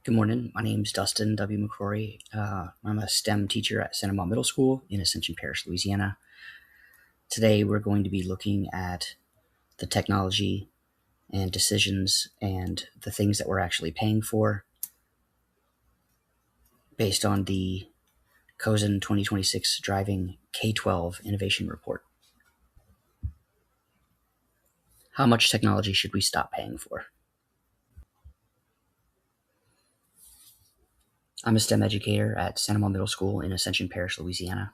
Good morning. My name is Dustin W. McCrory. I'm a STEM teacher at Santa Monica Middle School in Ascension Parish, Louisiana. Today, we're going to be looking at the technology and decisions and the things that we're actually paying for based on the COSN 2026 Driving K-12 Innovation Report. How much technology should we stop paying for? I'm a STEM educator at Santa Monica Middle School in Ascension Parish, Louisiana.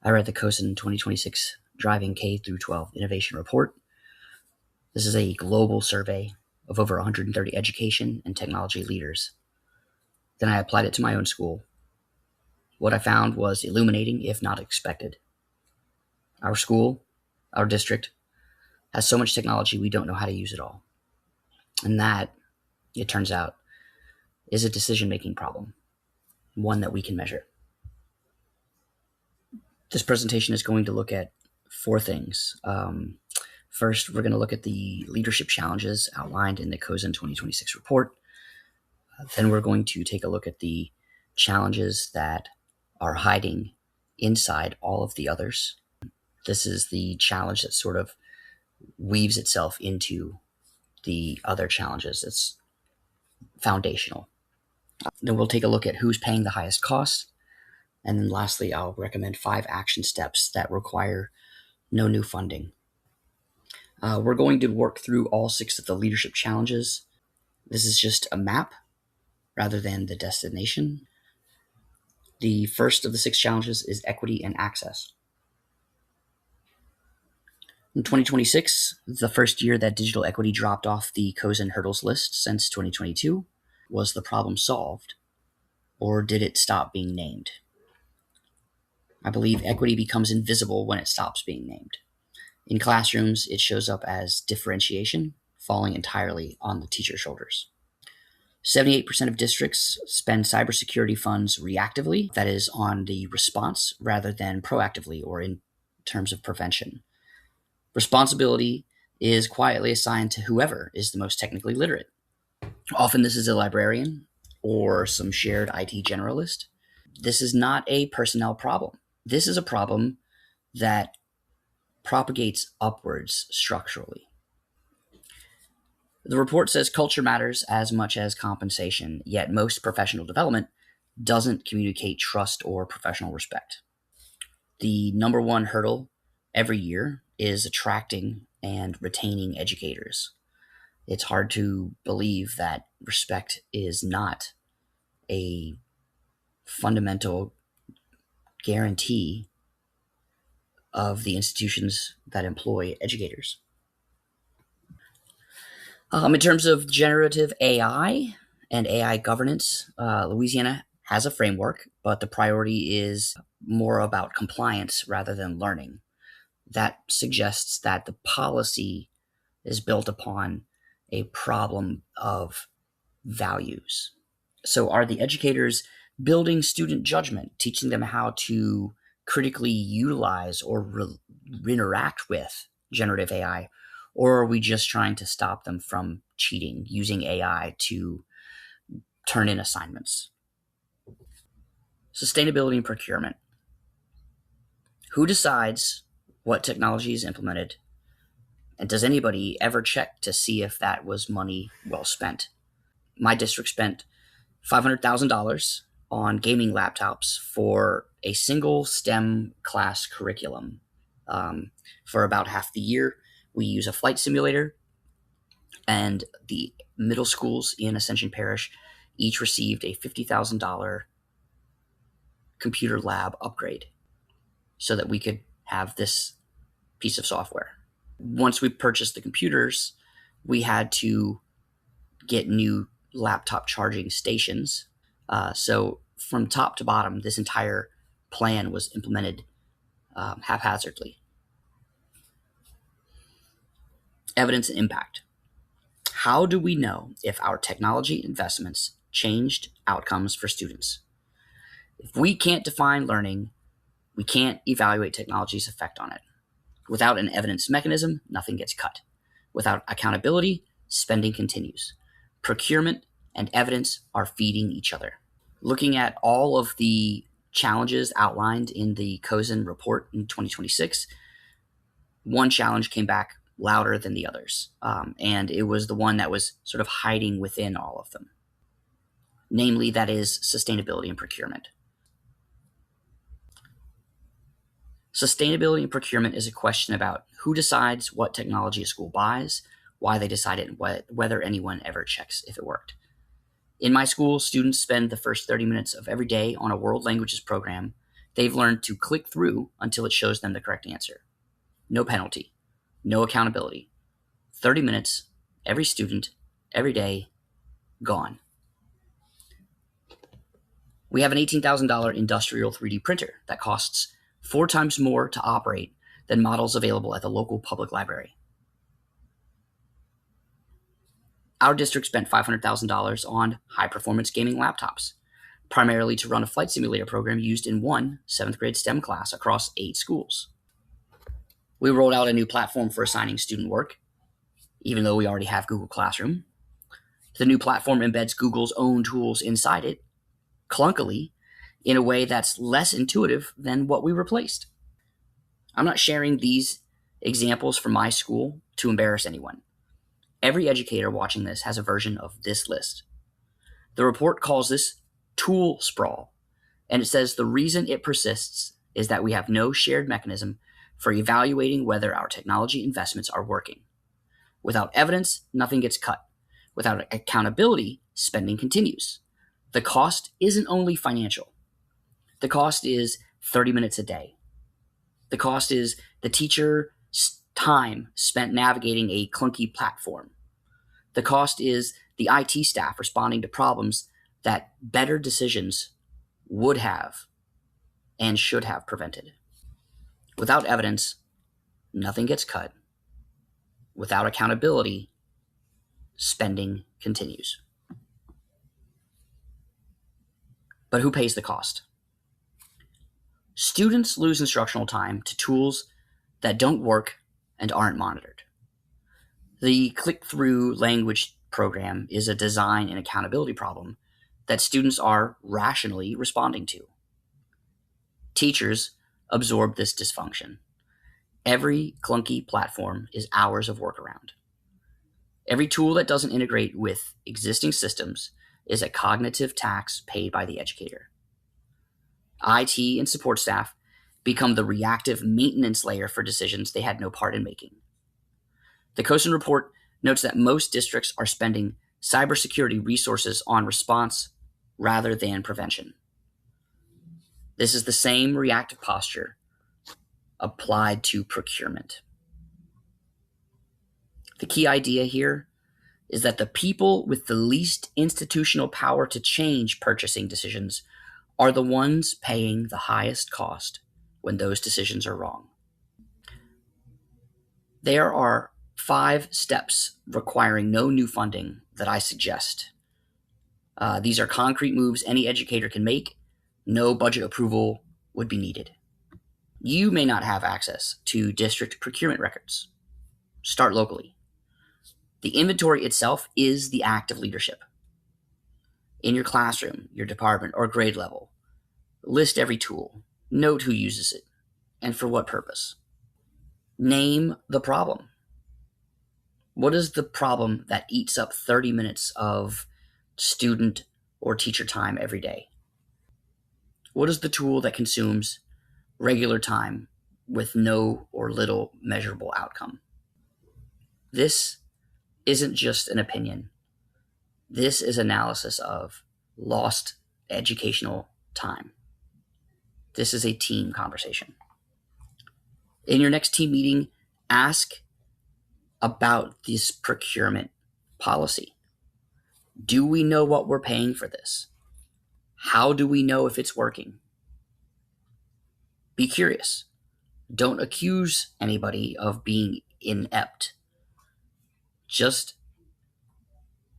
I read the COSN 2026 Driving K-12 Innovation Report. This is a global survey of over 130 education and technology leaders. Then I applied it to my own school. What I found was illuminating, if not expected. Our school, our district, has so much technology we don't know how to use it all. And that, it turns out, is a decision-making problem, one that we can measure. This presentation is going to look at four things. First, we're going to look at the leadership challenges outlined in the COSN 2026 report. Then we're going to take a look at the challenges that are hiding inside all of the others. This is the challenge that sort of weaves itself into the other challenges. It's foundational. Then we'll take a look at who's paying the highest costs. And then lastly, I'll recommend 5 action steps that require no new funding. We're going to work through all 6 of the leadership challenges. This is just a map rather than the destination. The first of the 6 challenges is equity and access. In 2026, the first year that digital equity dropped off the COSN hurdles list since 2022, was the problem solved, or did it stop being named? I believe equity becomes invisible when it stops being named. In classrooms, it shows up as differentiation, falling entirely on the teacher's shoulders. 78% of districts spend cybersecurity funds reactively, that is, on the response rather than proactively or in terms of prevention. Responsibility is quietly assigned to whoever is the most technically literate. Often this is a librarian or some shared IT generalist. This is not a personnel problem. This is a problem that propagates upwards structurally. The report says culture matters as much as compensation, yet most professional development doesn't communicate trust or professional respect. The number one hurdle every year is attracting and retaining educators. It's hard to believe that respect is not a fundamental guarantee of the institutions that employ educators. In terms of generative AI and AI governance, Louisiana has a framework, but the priority is more about compliance rather than learning. That suggests that the policy is built upon a problem of values. So are the educators building student judgment, teaching them how to critically utilize or interact with generative AI? Or are we just trying to stop them from cheating, using AI to turn in assignments? Sustainability and procurement. Who decides what technology is implemented? And does anybody ever check to see if that was money well spent? My district spent $500,000 on gaming laptops for a single STEM class curriculum. For about half the year, we use a flight simulator, and the middle schools in Ascension Parish each received a $50,000 computer lab upgrade so that we could have this piece of software. Once we purchased the computers, we had to get new laptop charging stations. So from top to bottom, this entire plan was implemented haphazardly. Evidence and impact. How do we know if our technology investments changed outcomes for students? If we can't define learning, we can't evaluate technology's effect on it. Without an evidence mechanism, nothing gets cut. Without accountability, spending continues. Procurement and evidence are feeding each other. Looking at all of the challenges outlined in the Cozen report in 2026, one challenge came back louder than the others, and it was the one that was sort of hiding within all of them. Namely, that is sustainability and procurement. Sustainability and procurement is a question about who decides what technology a school buys, why they decide it, and whether anyone ever checks if it worked. In my school, students spend the first 30 minutes of every day on a world languages program. They've learned to click through until it shows them the correct answer. No penalty, no accountability. 30 minutes, every student, every day, gone. We have an $18,000 industrial 3D printer that costs 4 times more to operate than models available at the local public library. Our district spent $500,000 on high-performance gaming laptops, primarily to run a flight simulator program used in one 7th grade STEM class across 8 schools. We rolled out a new platform for assigning student work, even though we already have Google Classroom. The new platform embeds Google's own tools inside it, clunkily, in a way that's less intuitive than what we replaced. I'm not sharing these examples from my school to embarrass anyone. Every educator watching this has a version of this list. The report calls this tool sprawl, and it says the reason it persists is that we have no shared mechanism for evaluating whether our technology investments are working. Without evidence, nothing gets cut. Without accountability, spending continues. The cost isn't only financial. The cost is 30 minutes a day. The cost is the teacher's time spent navigating a clunky platform. The cost is the IT staff responding to problems that better decisions would have and should have prevented. Without evidence, nothing gets cut. Without accountability, spending continues. But who pays the cost? Students lose instructional time to tools that don't work and aren't monitored. The click-through language program is a design and accountability problem that students are rationally responding to. Teachers absorb this dysfunction. Every clunky platform is hours of workaround. Every tool that doesn't integrate with existing systems is a cognitive tax paid by the educator. IT and support staff become the reactive maintenance layer for decisions they had no part in making. The Cozen report notes that most districts are spending cybersecurity resources on response rather than prevention. This is the same reactive posture applied to procurement. The key idea here is that the people with the least institutional power to change purchasing decisions are the ones paying the highest cost when those decisions are wrong. There are 5 steps requiring no new funding that I suggest. These are concrete moves any educator can make. No budget approval would be needed. You may not have access to district procurement records. Start locally. The inventory itself is the act of leadership. In your classroom, your department, or grade level, list every tool, note who uses it, and for what purpose. Name the problem. What is the problem that eats up 30 minutes of student or teacher time every day? What is the tool that consumes regular time with no or little measurable outcome? This isn't just an opinion. This is analysis of lost educational time. This is a team conversation. In your next team meeting, ask about this procurement policy. Do we know what we're paying for this? How do we know if it's working? Be curious. Don't accuse anybody of being inept. Just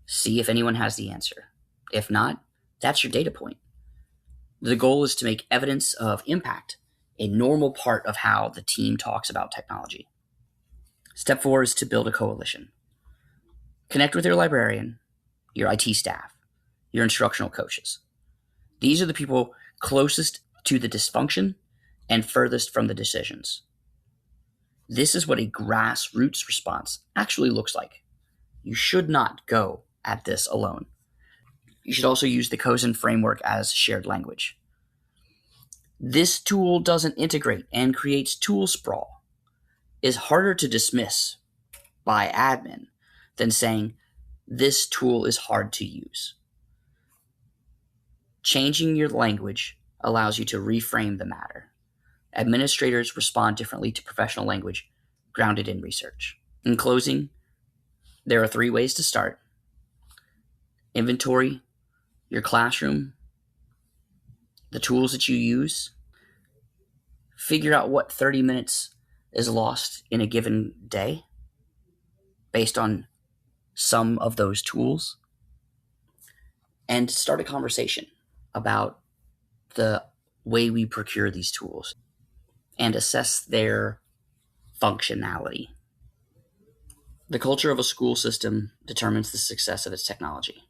see if anyone has the answer. If not, that's your data point. The goal is to make evidence of impact a normal part of how the team talks about technology. Step 4 is to build a coalition. Connect with your librarian, your IT staff, your instructional coaches. These are the people closest to the dysfunction and furthest from the decisions. This is what a grassroots response actually looks like. You should not go at this alone. You should also use the Cozen framework as shared language. This tool doesn't integrate and creates tool sprawl is harder to dismiss by admin than saying this tool is hard to use. Changing your language allows you to reframe the matter. Administrators respond differently to professional language grounded in research. In closing, there are 3 ways to start. Inventory your classroom, the tools that you use. Figure out what 30 minutes is lost in a given day based on some of those tools. And start a conversation about the way we procure these tools and assess their functionality. The culture of a school system determines the success of its technology.